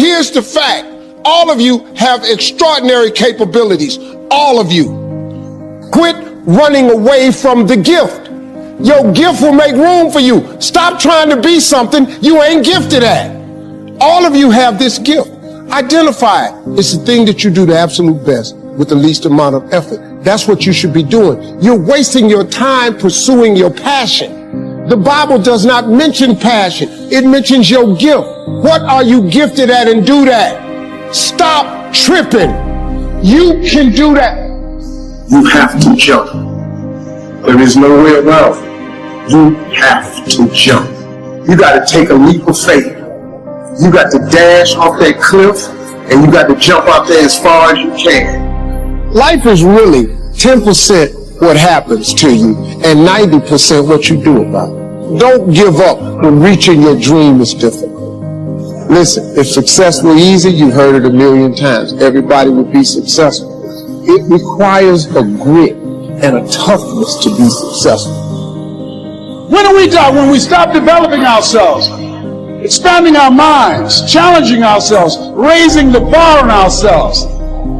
here's the fact. All of you have extraordinary capabilities. All of you. Quit running away from the gift. Your gift will make room for you. Stop trying to be something you ain't gifted at. All of you have this gift. Identify it. It's the thing that you do the absolute best with the least amount of effort. That's what you should be doing. You're wasting your time pursuing your passion. The Bible does not mention passion. It mentions your gift. What are you gifted at, and do that. Stop tripping. You can do that. You have to jump. There is no way around it. You have to jump. You got to take a leap of faith. You got to dash off that cliff, and you got to jump out there as far as you can. Life is really 10% what happens to you and 90% what you do about it. Don't give up when reaching your dream is difficult. Listen, if success were easy, you heard it a million times. Everybody would be successful. It requires a grit and a toughness to be successful. When are we done? When we stop developing ourselves, expanding our minds, challenging ourselves, raising the bar on ourselves.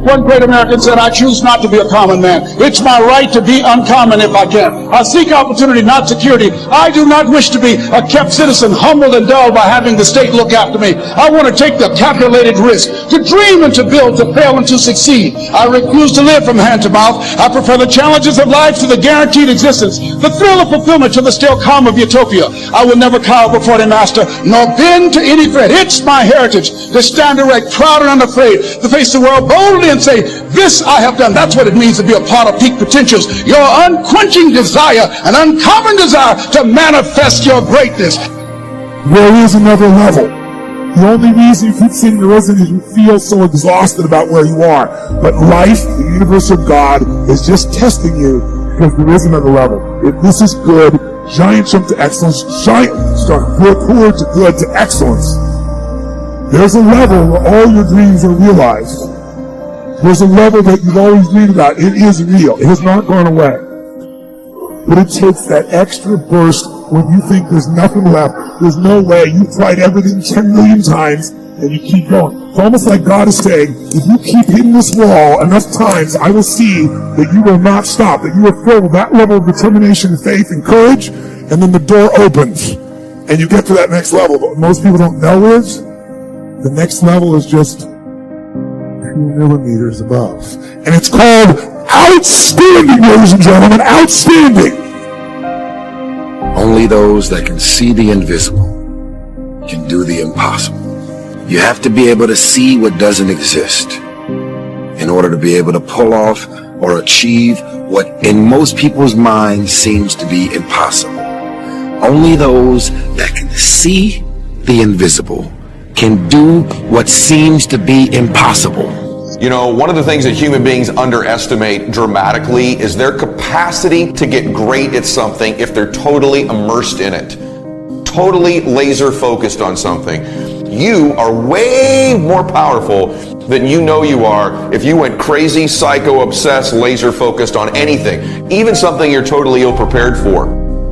One great American said, I choose not to be a common man. It's my right to be uncommon if I can. I seek opportunity, not security. I do not wish to be a kept citizen, humbled and dulled by having the state look after me. I want to take the calculated risk, to dream and to build, to fail and to succeed. I refuse to live from hand to mouth. I prefer the challenges of life to the guaranteed existence, the thrill of fulfillment to the still calm of utopia. I will never cower before any master, nor bend to any threat. It's my heritage to stand erect, proud and unafraid, to face the world boldly and say, this I have done. That's what it means to be a part of peak potentials. Your unquenching desire, an uncommon desire to manifest your greatness. There is another level. The only reason you keep saying there isn't is you feel so exhausted about where you are. But life, the universe of God, is just testing you because there is another level. If this is good, giant jump to excellence, giant start poor to good to excellence. There's a level where all your dreams are realized. There's a level that you've always dreamed about. It is real. It has not gone away. But it takes that extra burst when you think there's nothing left. There's no way. You've tried everything 10 million times, and you keep going. It's almost like God is saying, if you keep hitting this wall enough times, I will see that you will not stop, that you are filled with that level of determination, faith, and courage, and then the door opens, and you get to that next level. But what most people don't know is, the next level is just 2 millimeters above. And it's called outstanding, ladies and gentlemen, outstanding. Only those that can see the invisible can do the impossible. You have to be able to see what doesn't exist in order to be able to pull off or achieve what in most people's minds seems to be impossible. Only those that can see the invisible can do what seems to be impossible. You know, one of the things that human beings underestimate dramatically is their capacity to get great at something if they're totally immersed in it. Totally laser focused on something. You are way more powerful than you know you are if you went crazy, psycho, obsessed, laser focused on anything, even something you're totally ill-prepared for.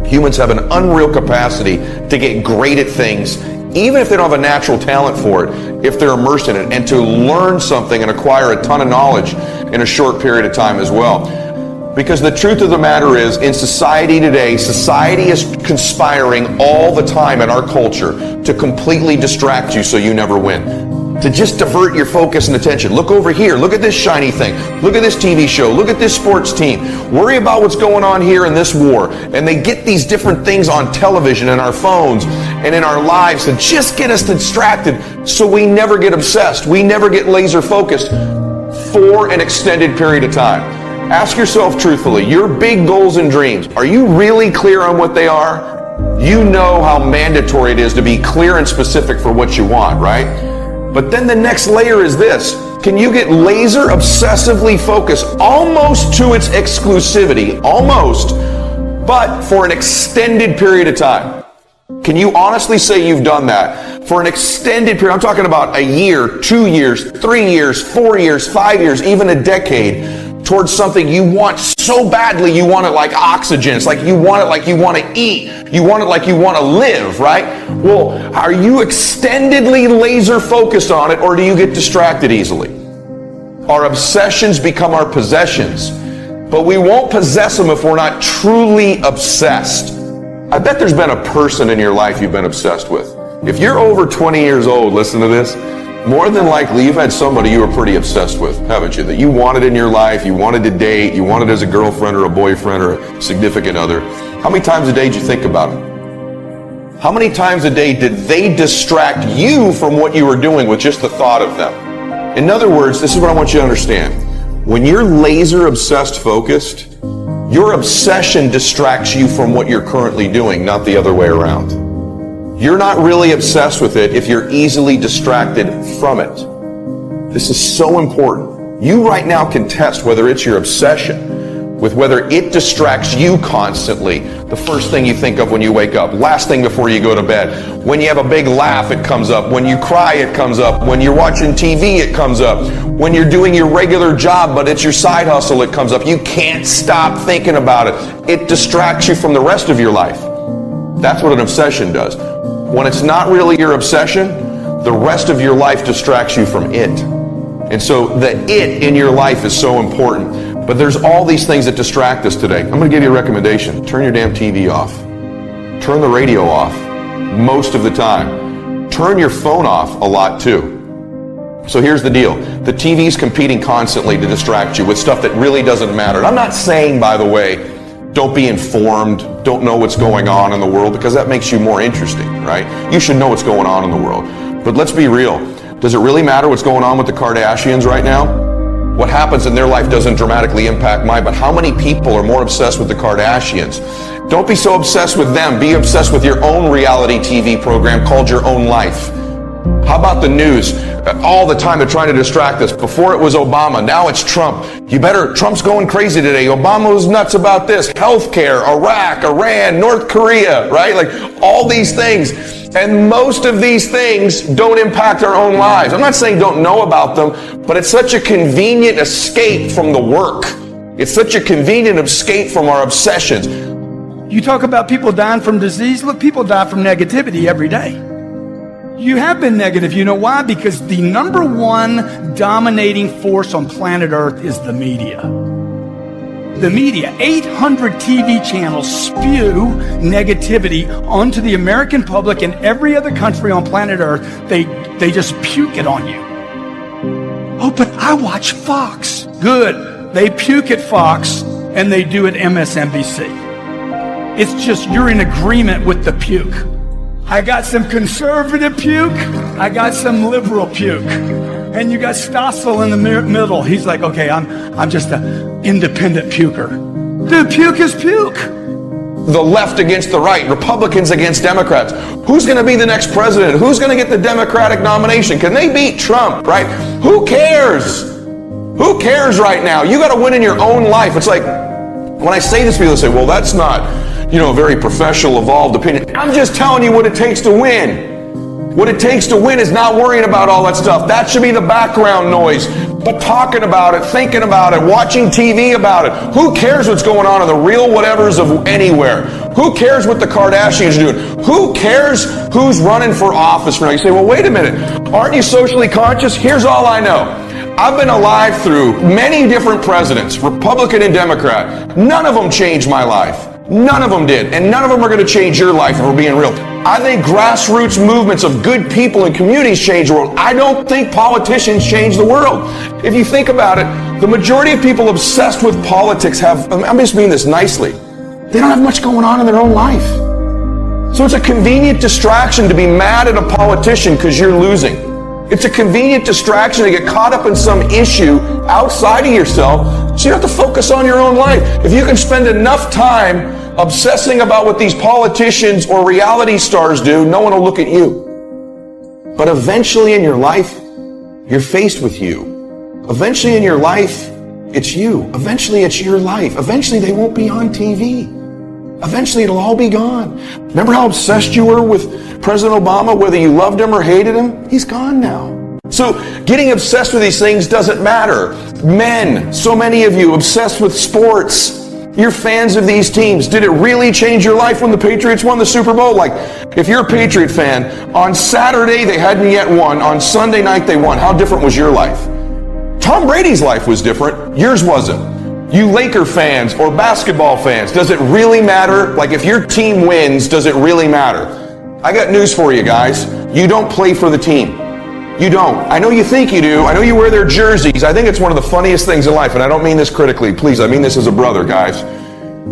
Humans have an unreal capacity to get great at things, even if they don't have a natural talent for it, if they're immersed in it, and to learn something and acquire a ton of knowledge in a short period of time as well. Because the truth of the matter is, in society today, society is conspiring all the time in our culture to completely distract you so you never win. To just divert your focus and attention. Look over here, look at this shiny thing, look at this TV show, look at this sports team, worry about what's going on here in this war. And they get these different things on television and our phones and in our lives to just get us distracted so we never get obsessed, we never get laser focused for an extended period of time. Ask yourself truthfully, your big goals and dreams, are you really clear on what they are? You know how mandatory it is to be clear and specific for what you want, right? But then the next layer is this. Can you get laser obsessively focused almost to its exclusivity, almost, but for an extended period of time? Can you honestly say you've done that for an extended period? I'm talking about a year, 2 years, 3 years, 4 years, 5 years, even a decade. towards something you want so badly, you want it like oxygen. It's like you want it like you want to eat. You want it like you want to live, right? Well, are you extendedly laser focused on it, or do you get distracted easily? Our obsessions become our possessions, but we won't possess them if we're not truly obsessed. I bet there's been a person in your life you've been obsessed with. If you're over 20 years old, listen to this, more than likely you've had somebody you were pretty obsessed with, haven't you? That you wanted in your life, you wanted to date, you wanted as a girlfriend or a boyfriend or a significant other. How many times a day did you think about it? How many times a day did they distract you from what you were doing with just the thought of them? In other words, this is what I want you to understand. When you're laser obsessed focused, your obsession distracts you from what you're currently doing, not the other way around. You're not really obsessed with it if you're easily distracted from it. This is so important. You right now can test whether it's your obsession with whether it distracts you constantly. The first thing you think of when you wake up, last thing before you go to bed. When you have a big laugh, it comes up. When you cry, it comes up. When you're watching TV, it comes up. When you're doing your regular job, but it's your side hustle, it comes up. You can't stop thinking about it. It distracts you from the rest of your life. That's what an obsession does. When it's not really your obsession, the rest of your life distracts you from it. And so the it in your life is so important. But there's all these things that distract us today. I'm going to give you a recommendation. Turn your damn TV off. Turn the radio off most of the time. Turn your phone off a lot too. So here's the deal. The TV's competing constantly to distract you with stuff that really doesn't matter. And I'm not saying, by the way, don't be informed, don't know what's going on in the world, because that makes you more interesting, right? You should know what's going on in the world. But let's be real. Does it really matter what's going on with the Kardashians right now? What happens in their life doesn't dramatically impact mine, but how many people are more obsessed with the Kardashians? Don't be so obsessed with them. Be obsessed with your own reality TV program called Your Own Life. How about the news? All the time they're trying to distract us. Before it was Obama, now it's Trump. Trump's going crazy today. Obama was nuts about this. Healthcare, Iraq, Iran, North Korea, right? Like all these things. And most of these things don't impact our own lives. I'm not saying don't know about them, but it's such a convenient escape from the work. It's such a convenient escape from our obsessions. You talk about people dying from disease. Look, people die from negativity every day. You have been negative. You know why? Because the number one dominating force on planet Earth is the media. The media, 800 TV channels spew negativity onto the American public and every other country on planet Earth. They just puke it on you. Oh, but I watch Fox. Good. They puke at Fox and they do at MSNBC. It's just you're in agreement with the puke. I got some conservative puke. I got some liberal puke. And you got Stossel in the middle. He's like, okay, I'm just an independent puker. Dude, puke is puke. The left against the right, Republicans against Democrats. Who's going to be the next president? Who's going to get the Democratic nomination? Can they beat Trump, right? Who cares? Who cares right now? You got to win in your own life. It's like, when I say this, people say, well, that's not, a very professional, evolved opinion. I'm just telling you what it takes to win. What it takes to win is not worrying about all that stuff. That should be the background noise. But talking about it, thinking about it, watching TV about it. Who cares what's going on in the real whatevers of anywhere? Who cares what the Kardashians are doing? Who cares who's running for office now? You say, well, wait a minute. Aren't you socially conscious? Here's all I know. I've been alive through many different presidents, Republican and Democrat. None of them changed my life. None of them did. And none of them are going to change your life if we're being real. I think grassroots movements of good people and communities change the world. I don't think politicians change the world. If you think about it, the majority of people obsessed with politics I'm just meaning this nicely, they don't have much going on in their own life. So it's a convenient distraction to be mad at a politician because you're losing. It's a convenient distraction to get caught up in some issue outside of yourself, so you have to focus on your own life. If you can spend enough time obsessing about what these politicians or reality stars do, no one will look at you. But eventually in your life, you're faced with you. Eventually in your life, it's you. Eventually it's your life. Eventually they won't be on TV. Eventually it'll all be gone. Remember how obsessed you were with President Obama, whether you loved him or hated him? He's gone now. So getting obsessed with these things doesn't matter. Men, so many of you obsessed with sports. You're fans of these teams. Did it really change your life when the Patriots won the Super Bowl? Like, if you're a Patriot fan, on Saturday they hadn't yet won. On Sunday night they won. How different was your life? Tom Brady's life was different. Yours wasn't. You Laker fans or basketball fans, does it really matter? Like, if your team wins, does it really matter? I got news for you guys. You don't play for the team. You don't. I know you think you do. I know you wear their jerseys. I think it's one of the funniest things in life, and I don't mean this critically. Please, I mean this as a brother, guys.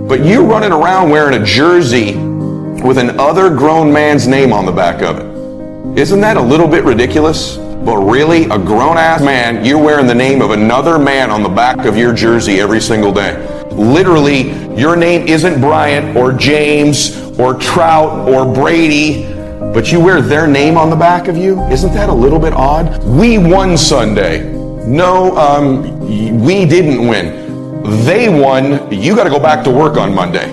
But you running around wearing a jersey with an other grown man's name on the back of it. Isn't that a little bit ridiculous? But really, a grown-ass man, you're wearing the name of another man on the back of your jersey every single day. Literally, your name isn't Bryant or James or Trout or Brady, but you wear their name on the back of you? Isn't that a little bit odd? We won Sunday. No, we didn't win. They won. You got to go back to work on Monday.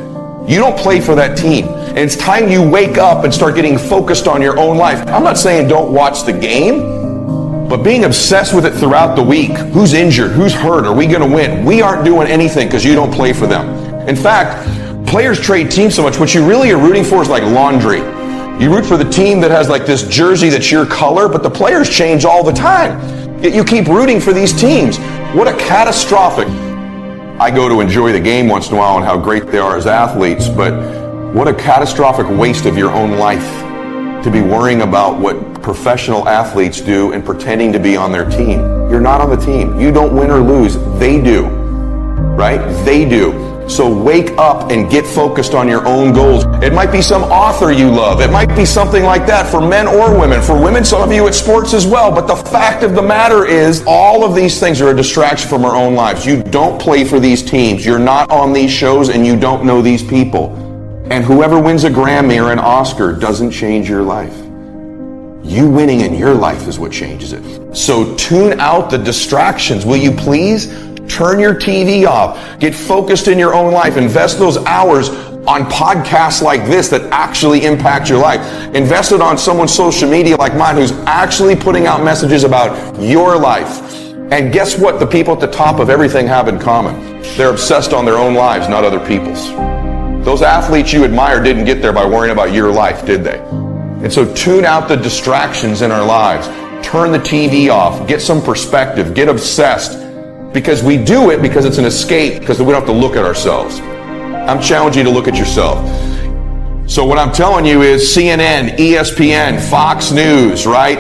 You don't play for that team. And it's time you wake up and start getting focused on your own life. I'm not saying don't watch the game, but being obsessed with it throughout the week. Who's injured? Who's hurt? Are we going to win? We aren't doing anything because you don't play for them. In fact, players trade teams so much. What you really are rooting for is like laundry. You root for the team that has like this jersey that's your color, but the players change all the time. Yet you keep rooting for these teams. What a catastrophic. I go to enjoy the game once in a while and how great they are as athletes, but what a catastrophic waste of your own life to be worrying about what professional athletes do and pretending to be on their team. You're not on the team. You don't win or lose. They do, right? They do. So wake up and get focused on your own goals. It might be some author you love. It might be something like that for men or women. For women, some of you, it's sports as well. But the fact of the matter is, all of these things are a distraction from our own lives. You don't play for these teams. You're not on these shows and you don't know these people. And whoever wins a Grammy or an Oscar doesn't change your life. You winning in your life is what changes it. So tune out the distractions, will you please? Turn your TV off. Get focused in your own life. Invest those hours on podcasts like this that actually impact your life. Invest it on someone's social media like mine who's actually putting out messages about your life. And guess what the people at the top of everything have in common? They're obsessed on their own lives, not other people's. Those athletes you admire didn't get there by worrying about your life, did they? And so tune out the distractions in our lives. Turn the TV off. Get some perspective. Get obsessed. Because we do it because it's an escape, because we don't have to look at ourselves. I'm challenging you to look at yourself. So what I'm telling you is CNN, ESPN, Fox News, right?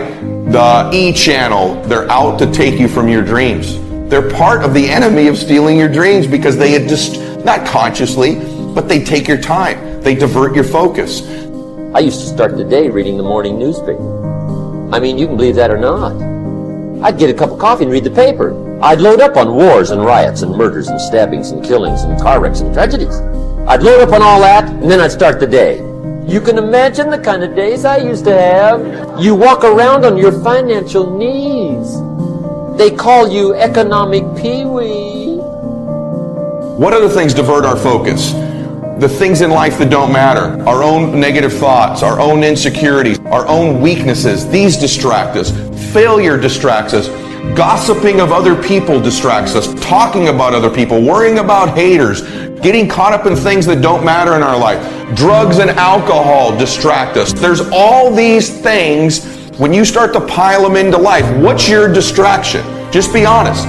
The E channel, they're out to take you from your dreams. They're part of the enemy of stealing your dreams because they just, not consciously, but they take your time. They divert your focus. I used to start the day reading the morning newspaper. I mean, you can believe that or not. I'd get a cup of coffee and read the paper. I'd load up on wars and riots and murders and stabbings and killings and car wrecks and tragedies. I'd load up on all that, and then I'd start the day. You can imagine the kind of days I used to have. You walk around on your financial knees. They call you economic peewee. What other things divert our focus? The things in life that don't matter. Our own negative thoughts, our own insecurities, our own weaknesses. These distract us. Failure distracts us. Gossiping of other people distracts us. Talking about other people. Worrying about haters. Getting caught up in things that don't matter in our life. Drugs and alcohol distract us. There's all these things. When you start to pile them into life, what's your distraction? Just be honest.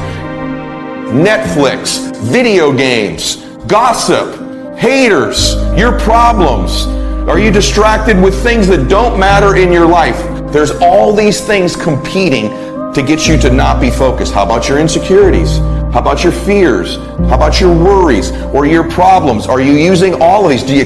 Netflix, video games, gossip, haters, your problems. Are you distracted with things that don't matter in your life? There's all these things competing to get you to not be focused. How about your insecurities? How about your fears? How about your worries or your problems? Are you using all of these? Do you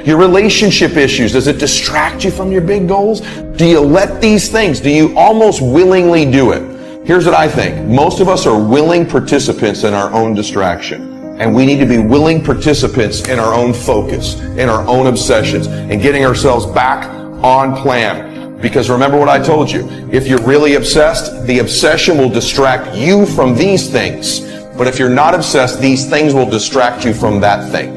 your relationship issues, does it distract you from your big goals? Do you let these things, do you almost willingly do it? Here's what I think. Most of us are willing participants in our own distraction. And we need to be willing participants in our own focus, in our own obsessions, and getting ourselves back on plan. Because remember what I told you. If you're really obsessed, the obsession will distract you from these things. But if you're not obsessed, these things will distract you from that thing.